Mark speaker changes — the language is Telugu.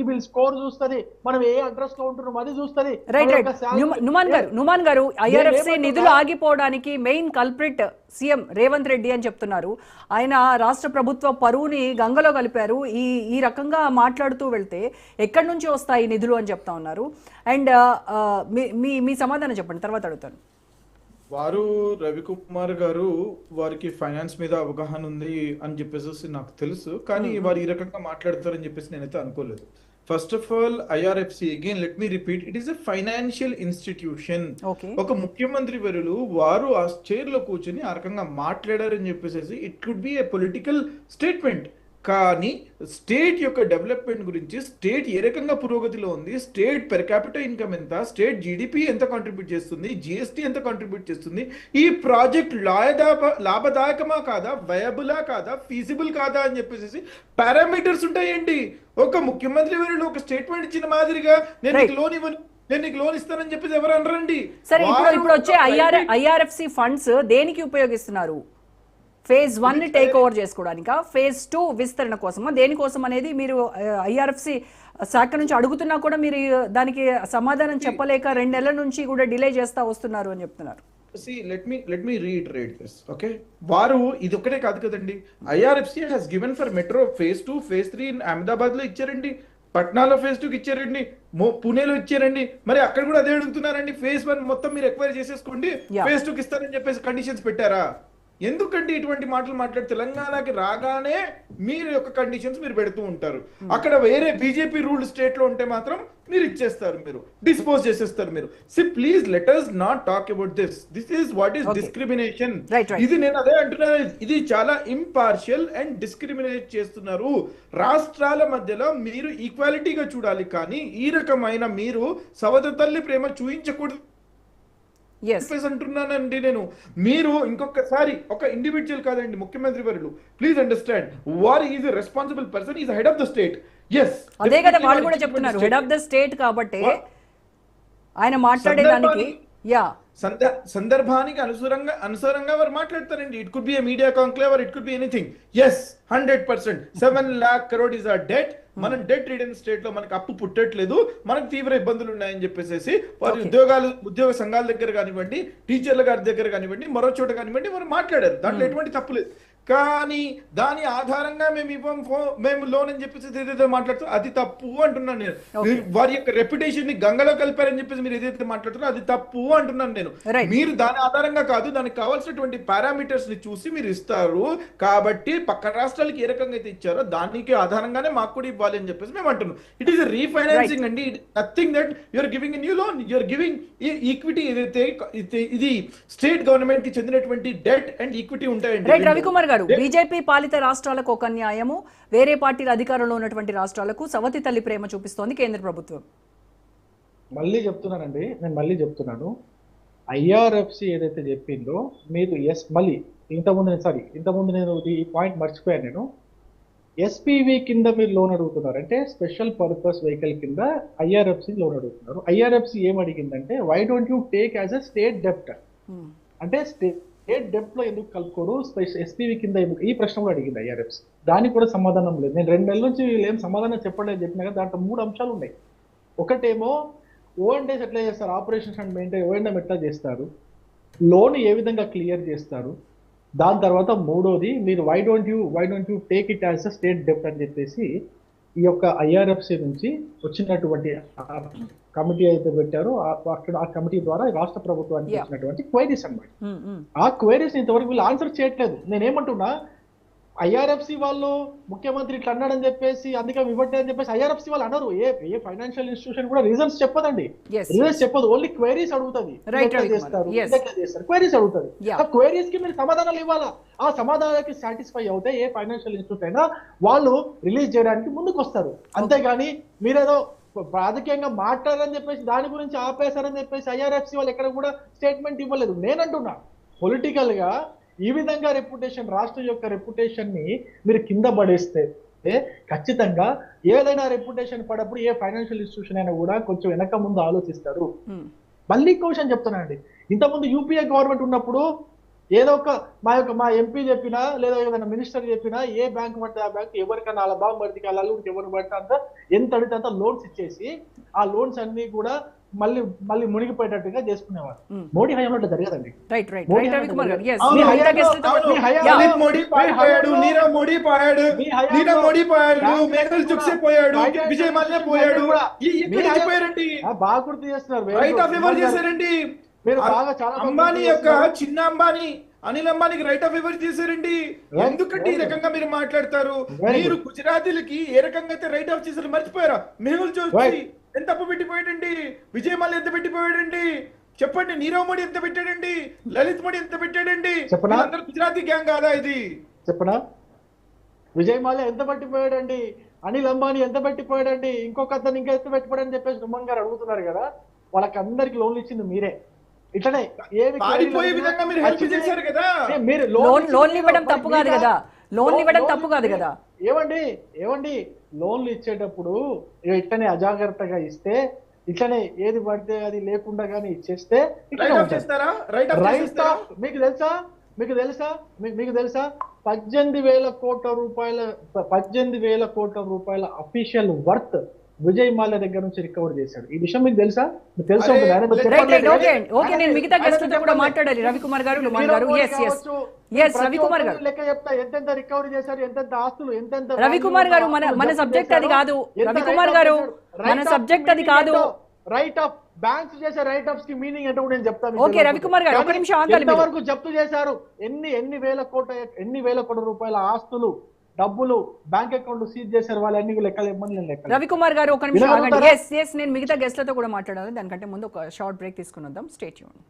Speaker 1: సిబిల్ స్కోర్ చూస్తుంది, మనం ఏ అడ్రస్ లో ఉంటున్నాం అది చూస్తుంది.
Speaker 2: నుమాన్ గారు ఐఆర్ఎఫ్సి నిధులు ఆగిపోవడానికి main culprit CM Revanth Reddy అని చెప్తున్నారు. ఆయన రాష్ట్ర ప్రభుత్వ పరువుని గంగలో కలిపారు. ఈ రకంగా మాట్లాడుతూ వెళ్తే ఎక్కడి నుంచి వస్తాయి నిధులు అని చెప్తా ఉన్నారు. అండ్ మీ సమాధానం చెప్పండి, తర్వాత అడుగుతాను.
Speaker 3: వారు రవికుమార్ గారు వారికి ఫైనాన్స్ మీద అవగాహన ఉంది అని చెప్పేసి నాకు తెలుసు, కానీ వారు ఈ రకంగా మాట్లాడతారని చెప్పేసి నేనైతే అనుకోలేదు. First of all IRFC, again let me repeat, it is a financial institution. ఒక ముఖ్యమంత్రి వర్యులు వారు ఆ చైర్ లో కూర్చొని ఆ రకంగా మాట్లాడారని చెప్పేసి it could be A political statement. కానీ స్టేట్ యొక్క డెవలప్మెంట్ గురించి, స్టేట్ ఏ రకంగా పురోగతిలో ఉంది, స్టేట్ పెర్ క్యాపిటల్ ఇన్కమ్ ఎంత, స్టేట్ జీడిపి ఎంత కాంట్రిబ్యూట్ చేస్తుంది, జిఎస్టీ ఎంత కాంట్రిబ్యూట్ చేస్తుంది, ఈ ప్రాజెక్ట్ లాభదాయకమా కాదా, వయబులా కాదా, ఫీజిబుల్ కాదా అని చెప్పేసి పారామీటర్స్ ఉంటాయండి. ఒక ముఖ్యమంత్రి వీళ్ళు ఒక స్టేట్మెంట్ ఇచ్చిన మాదిరిగా నేను నీకు లోన్ ఇస్తానని చెప్పేసి ఎవరు అనరండి.
Speaker 2: సరే, ఇప్పుడు వచ్చే ఐఆర్ఎఫ్సి ఫండ్స్ దేనికి ఉపయోగిస్తున్నారు? ఫేజ్ 1 టేక్ ఓవర్ చేసుకోవడానికా, ఫేజ్ 2 విస్తరణ కోసమా, దేనికోసం అనేది మీరు ఐఆర్ఎఫ్సి శాఖ నుంచి అడుగుతున్నా కూడా మీరు దానికి సమాధానం చెప్పలేక 2 నెలల నుంచి కూడా డిలే చేస్తా వస్తున్నారు అని చెప్తున్నారు.
Speaker 3: let me reiterate this, okay? వారు ఇది ఒక్కటే కాదు కదండి. IRFC has given for metro phase 2 phase 3 Ahmedabad లో ఇచ్చారండి, పట్నాలో phase 2 కి ఇచ్చారండి, పుణేలో ఇచ్చారండి. మరి అక్కడ కూడా అదే అడుగుతున్నారండి, phase 1 మొత్తం మీరు ఎక్వైర్ చేసేసుకోండి, phase 2 కి ఇస్తారని చెప్పేసి కండిషన్స్ పెట్టారా? ఎందుకంటే ఇటువంటి మాటలు మాట్లాడి తెలంగాణకి రాగానే మీరు యొక్క కండిషన్స్ మీరు పెడుతూ ఉంటారు. అక్కడ వేరే బీజేపీ రూల్డ్ స్టేట్ లో ఉంటే మాత్రం మీరు ఇచ్చేస్తారు, మీరు డిస్పోజ్ చేసేస్తారు. మీరు please let us not talk about this is what is discrimination. ఇది నేను అదే అంటున్నాను, ఇది చాలా ఇంపార్షియల్ అండ్ డిస్క్రిమినేట్ చేస్తున్నారు. రాష్ట్రాల మధ్యలో మీరు ఈక్వాలిటీగా చూడాలి, కానీ ఈ రకమైన మీరు సవతి తల్లి ప్రేమ చూయించకూడదు అంటున్నానండి నేను. మీరు ఇంకొకసారి ఒక ఇండివిజువల్ కాదండి, ముఖ్యమంత్రి వర్యులు, please understand what is a responsible person, is head of the state.
Speaker 2: అదే కదా వాళ్ళు కూడా చెప్తున్నారు, హెడ్ ఆఫ్ ద స్టేట్ కాబట్టి ఆయన మాట్లాడేదానికి
Speaker 3: సందర్భానికి అనుసారంగా వారు మాట్లాడతారండి. It could be a media conclave or it could be anything. 100% 7 lakh crore is our debt. మనం డెట్ రిడెన్ స్టేట్ లో మనకు అప్పు పుట్టట్లేదు, మనకు తీవ్ర ఇబ్బందులు ఉన్నాయని చెప్పేసి వారు ఉద్యోగ సంఘాల దగ్గర కానివ్వండి, టీచర్ల గారి దగ్గర కానివ్వండి, మరో చోట కానివ్వండి వారు మాట్లాడారు. దాంట్లో ఎటువంటి తప్పు లేదు. కానీ దాని ఆధారంగా మేము లోన్ అని చెప్పేసి ఏదైతే మాట్లాడుతూ అది తప్పు అంటున్నాను నేను. వారి యొక్క రెప్యుటేషన్ ని గంగలో కలిపారని చెప్పేసి మీరు ఏదైతే మాట్లాడుతున్నారో అది తప్పు అంటున్నాను నేను. మీరు దాని ఆధారంగా కాదు, దానికి కావాల్సినటువంటి పారామీటర్స్ ని చూసి మీరు ఇస్తారు. కాబట్టి పక్క రాష్ట్రాలకి ఏ రకంగా అయితే ఇచ్చారో దానికి ఆధారంగానే మాకు కూడా ఇవ్వాలి అని చెప్పేసి మేము అంటున్నాం. ఇట్ ఈస్ రీఫైనాన్సింగ్ అండి, nothing that you're giving a new loan, you're giving equity. ఏదైతే ఇది స్టేట్ గవర్నమెంట్ కి చెందినటువంటి డెట్ అండ్ ఈక్విటీ ఉంటాయండి.
Speaker 2: రవికుమార్ గారు, బీజేపీ పాలిత రాష్ట్రాలకు ఒక న్యాయము, వేరే పార్టీల అధికారంలో ఉన్నటువంటి రాష్ట్రాలకు సవతి తల్లి ప్రేమ చూపిస్తోంది కేంద్ర ప్రభుత్వం.
Speaker 1: మళ్ళీ చెప్తున్నాను, ఐఆర్ఎఫ్సి ఏదైతే చెప్పిందో మీరు మళ్ళీ ఇంతకుముందు నేను ఈ పాయింట్ మర్చిపోయాను. నేను ఎస్పీవి కింద మీరు లోన్ అడుగుతున్నారు, అంటే స్పెషల్ పర్పస్ వెహికల్ కింద ఐఆర్ఎఫ్సి లోన్ అడుగుతున్నారు. ఐఆర్ఎఫ్సి ఏం అడిగిందంటే why don't you take as a state డెప్ట్, అంటే స్టేట్ డెప్ట్ లో ఎందుకు కలుపుకోరు, ఎస్పీవి కింద ఎందుకు, ఈ ప్రశ్న కూడా అడిగింది ఐఆర్ఎఫ్సి. దానికి కూడా సమాధానం లేదు. నేను 2 నెలల నుంచి వీళ్ళు ఏం సమాధానం చెప్పలేదు చెప్పినా కదా, దాంట్లో 3 అంశాలు ఉన్నాయి. ఒకటేమో ఓఎన్డీస్ ఎట్లా చేస్తారు, ఆపరేషన్స్ అండ్ మెయింటైన్ ఓఎన్ఎం ఎట్లా చేస్తారు, లోన్ ఏ విధంగా క్లియర్ చేస్తారు, దాని తర్వాత మూడోది మీరు why don't you take it as a state డెప్ట్ అని చెప్పేసి ఈ యొక్క ఐఆర్ఎఫ్సి నుంచి వచ్చినటువంటి కమిటీ అయితే పెట్టారో ఆ కమిటీ ద్వారా రాష్ట్ర ప్రభుత్వానికి వచ్చినటువంటి క్వైరీస్ అన్నమాట. ఆ క్వైరీస్ ఇంతవరకు వీళ్ళు ఆన్సర్ చేయట్లేదు. నేనేమంటున్నా, ఐఆర్ఎఫ్సి వాళ్ళు ముఖ్యమంత్రి ఇట్లా అన్నాడని చెప్పేసి అందుకే ఇవ్వట్లేదు అని చెప్పేసి ఐఆర్ఎఫ్సి వాళ్ళు అన్నారు. ఏ ఫైనాన్షియల్ ఇన్స్టిట్యూషన్ కూడా రీజన్స్ చెప్పదండి, రీజన్స్ చెప్పదు, ఓన్లీ క్వైరీస్ అడుగుతుంది. క్వైరీస్ అడుగుతుంది. ఆ క్వైరీస్ కి మీరు సమాధానాలు ఇవ్వాలా. ఆ సమాధానాలకి సాటిస్ఫై అవుతే ఏ ఫైనాన్షియల్ ఇన్స్టిట్యూట్ అయినా వాళ్ళు రిలీజ్ చేయడానికి ముందుకు వస్తారు. అంతేగాని మీరేదో రాజకీయంగా మాట్లాడారని చెప్పేసి దాని గురించి ఆపేశారని చెప్పేసి ఐఆర్ఎఫ్సి వాళ్ళు ఎక్కడ కూడా స్టేట్మెంట్ ఇవ్వలేదు. నేనంటున్నా, పొలిటికల్ గా ఈ విధంగా రెప్యుటేషన్, రాష్ట్రం యొక్క రెప్యుటేషన్ ని మీరు కింద పడేస్తే ఖచ్చితంగా ఏదైనా రెప్యుటేషన్ పడప్పుడు ఏ ఫైనాన్షియల్ ఇన్స్టిట్యూషన్ అయినా కూడా కొంచెం వెనక ముందు ఆలోచిస్తారు. మళ్ళీ ఇంకో విషయం చెప్తున్నానండి, ఇంతకుముందు యూపీఏ గవర్నమెంట్ ఉన్నప్పుడు ఏదో ఒక మా ఎంపీ చెప్పినా లేదా ఏదైనా మినిస్టర్ చెప్పినా ఏ బ్యాంక్ పడితే ఆ బ్యాంక్ ఎవరికైనా అలా బాబు పడితే అలా ఎవరు పడితే అంత ఎంత అడిగితే అంత లోన్స్ ఇచ్చేసి ఆ లోన్స్ అన్ని కూడా మళ్ళీ మునిగిపోయేటట్టుగా చేసుకునేవారు. మోడీ హయాంలో అట్లా జరగదండి.
Speaker 2: Right right
Speaker 1: Modi
Speaker 2: right Ravikumar garu yes
Speaker 3: అవును,
Speaker 2: మీ మిగతా
Speaker 3: అవును,
Speaker 2: guest తో
Speaker 3: అవును.
Speaker 1: మీ
Speaker 3: లలిత్ మోడీ పారిపోయాడు, నీరవ్ మోడీ పోయాడు, నీరవ్ మోడీ పోయాడు, మేఘల్ చుక్సే పోయాడు, విజయ్ మాల్యా పోయాడు. ఎక్కడ పోయారండి?
Speaker 1: బాగా గుర్తు చేస్తున్నారు.
Speaker 3: రైట్ ఆఫ్ ఎవర్ చేశారండి?
Speaker 1: మీరు బాగా చాలా
Speaker 3: అంబానీ యొక్క చిన్న అంబానీ అనిల్ అంబానీకి రైట్ ఆఫ్ ఎవర్ చేశారండి. ఎందుకంటే ఈ రకంగా మీరు మాట్లాడతారు? మీరు గుజరాతీలకి ఏ రకంగా అయితే రైట్ ఆఫ్ చేశారు మర్చిపోయారా? మేహుల్ చోక్సీ ఎంత అప్పు పెట్టిపోయాడండి? విజయ్ మాల్యా ఎంత పెట్టిపోయాడండి? చెప్పండి. నీరవ్ మోడీ ఎంత పెట్టాడండి? లలిత్ మోడీ ఎంత పెట్టాడండి? అందరూ గుజరాతీ గ్యాంగ్ కాదా ఇది?
Speaker 1: చెప్పనా? విజయ్ మాల్యా ఎంత పట్టిపోయాడండి? అనిల్ అంబానీ ఎంత పెట్టిపోయాడండి? ఇంకొక అతను ఇంకా ఎంత పెట్టిపోయాడని చెప్పేసి సుమన్ గారు అడుగుతున్నారు కదా. వాళ్ళకి అందరికి లోన్లు ఇచ్చింది మీరే. ఇట్లనే
Speaker 3: పారిపోయే విధంగా మీరు హెల్ప్ చేశారు కదా.
Speaker 1: మీరు
Speaker 2: లోన్లు ఇవ్వడం తప్పు కాదు కదా. లోన్లు ఇవ్వడం తప్పు కాదు కదా.
Speaker 1: ఏమండి లోన్లు ఇచ్చేటప్పుడు ఇట్లనే అజాగ్రత్తగా ఇస్తే ఇట్లనే ఏది పడితే అది లేకుండా గానీ ఇచ్చేస్తే మీకు తెలుసా 18,000 కోట్ల రూపాయల అఫీషియల్ వర్త్ విజయ్ మాల్యా దగ్గర నుంచి రికవర్ చేశాడు. ఈ విషయం మీకు తెలుసా? మీకు తెలుసా?
Speaker 2: ఓకే నేను మిగతా గెస్ట్లతో కూడా మాట్లాడాలి. రవికుమార్ గారు, నుమాన్ గారు. yes రవికుమార్ గారు
Speaker 1: లెక్క చెప్తా ఎంతెంత రికవరీ చేశారు, ఎంతెంత ఆస్తులు, ఎంతెంత.
Speaker 2: రవికుమార్ గారు మన సబ్జెక్ట్ అది కాదు. రవికుమార్ గారు మన సబ్జెక్ట్ అది కాదు.
Speaker 1: రైట్ ఆఫ్ బ్యాంక్స్ చేసే రైట్ ఆఫ్స్ కి మీనింగ్ ఏంటో కూడా నేను చెప్తాను.
Speaker 2: ఓకే రవికుమార్ గారు ఒక నిమిషం ఆగాలి.
Speaker 1: ఎంతవరకు జప్తు చేశారు? ఎన్ని వేల కోట్ల రూపాయల ఆస్తులు, డబ్బులు బ్యాంక్ అకౌంట్ సీజ్ చేశారు? వాళ్ళన్ని లెక్కలు ఇవ్వమని నేను లెక్క.
Speaker 2: రవికుమార్ గారు ఒక నిమిషం ఆగండి. yes నేను మిగతా గెస్ట్లతో కూడా మాట్లాడాలి. దానికంటే ముందు ఒక షార్ట్ బ్రేక్ తీసుకుని వద్దాం. Stay tuned.